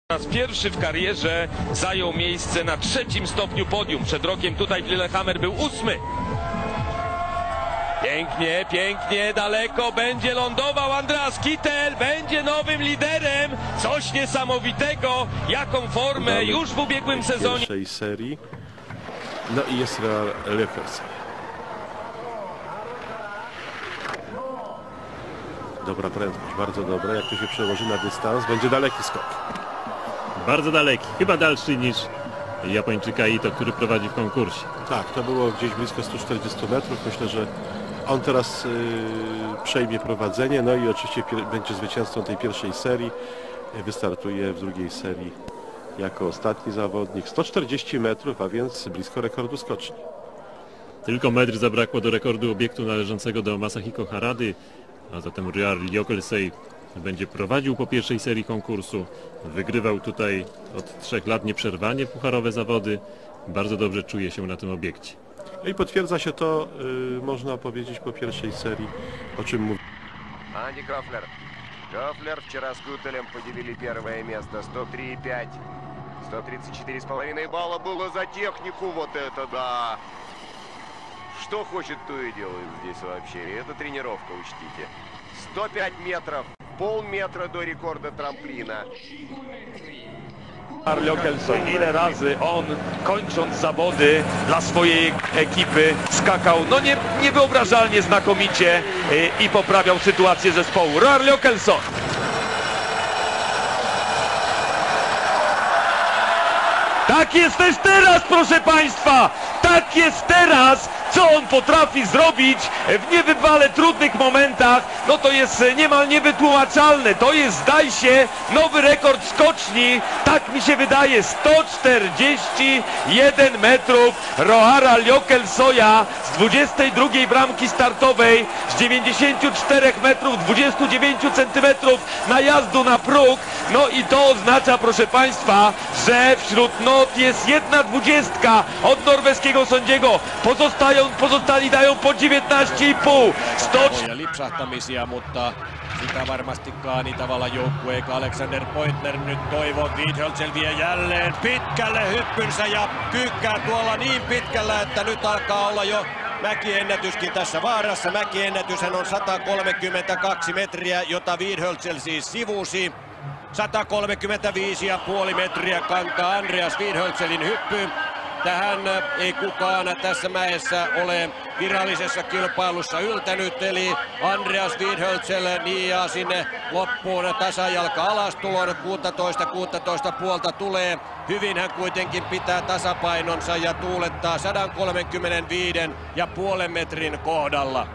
Po raz pierwszy w karierze zajął miejsce na 3. stopniu podium. Przed rokiem tutaj w Lillehammer był 8. Pięknie, pięknie, daleko będzie lądował Andreas Kittel, będzie nowym liderem. Coś niesamowitego, jaką formę już w ubiegłym sezonie. Pierwszej serii. No i jest Lökels. Dobra prędkość, bardzo dobra. Jak to się przełoży na dystans, będzie daleki skok. Bardzo daleki, chyba dalszy niż Japończyka Ito, który prowadzi w konkursie. Tak, to było gdzieś blisko 140 metrów. Myślę, że on teraz przejmie prowadzenie. No i oczywiście będzie zwycięzcą tej pierwszej serii. Wystartuje w drugiej serii jako ostatni zawodnik. 140 metrów, a więc blisko rekordu skoczni. Tylko metr zabrakło do rekordu obiektu należącego do Masahiko Harady, a zatem Roar Lökelsay będzie prowadził po pierwszej serii konkursu. Wygrywał tutaj od 3 lat nieprzerwanie pucharowe zawody. Bardzo dobrze czuje się na tym obiekcie. No i potwierdza się to, można powiedzieć, po pierwszej serii, o czym mówi. Анди Крофлер. Крофлер вчера с Гутелем поделили первое место. 103,5. 134,5 балла было за технику. Вот это да! Что хочет, то и делает здесь вообще. И это тренировка, учтите. 105 метров. Полметра до рекорда трамплина. Lökelsay, ile razy on, kończąc zawody dla swojej ekipy, skakał niewyobrażalnie znakomicie i poprawiał sytuację zespołu. Roar Lökelsay. Tak jest też teraz, proszę Państwa! Tak jest teraz! Co on potrafi zrobić w niebywale trudnych momentach, no to jest niemal niewytłumaczalne. To jest, zdaje się, nowy rekord skoczni. Tak mi się wydaje, 141 metrów Roara Lökelsaya z 22 bramki startowej, z 94 metrów, 29 centymetrów najazdu na próg. No i to oznacza, proszę Państwa, że wśród not jest 1/20 od norweskiego sędziego. Pozostali dają po 19,5. Ja lipsahtamisia, mutta sitä varmastikaan Itävallan joukkue eikä Alexander Pointner nyt toivo. Wiedhölzl vie jälleen pitkälle hyppynsä ja kyykkää tuolla niin pitkällä, että nyt alkaa olla jo mäkiennätyskin tässä vaarassa. Mäkiennätyshän on 132 metriä, jota Wiedhölzl siis sivusi. 135,5 metriä kantaa Andreas Wiedhölzlin hyppy. Tähän ei kukaan tässä mäessä ole virallisessa kilpailussa yltänyt, eli Andreas Wiedhölzl niiaa sinne loppuun tasajalka alastulon, 16,5 tulee. Hyvin hän kuitenkin pitää tasapainonsa ja tuulettaa 135,5 metrin kohdalla.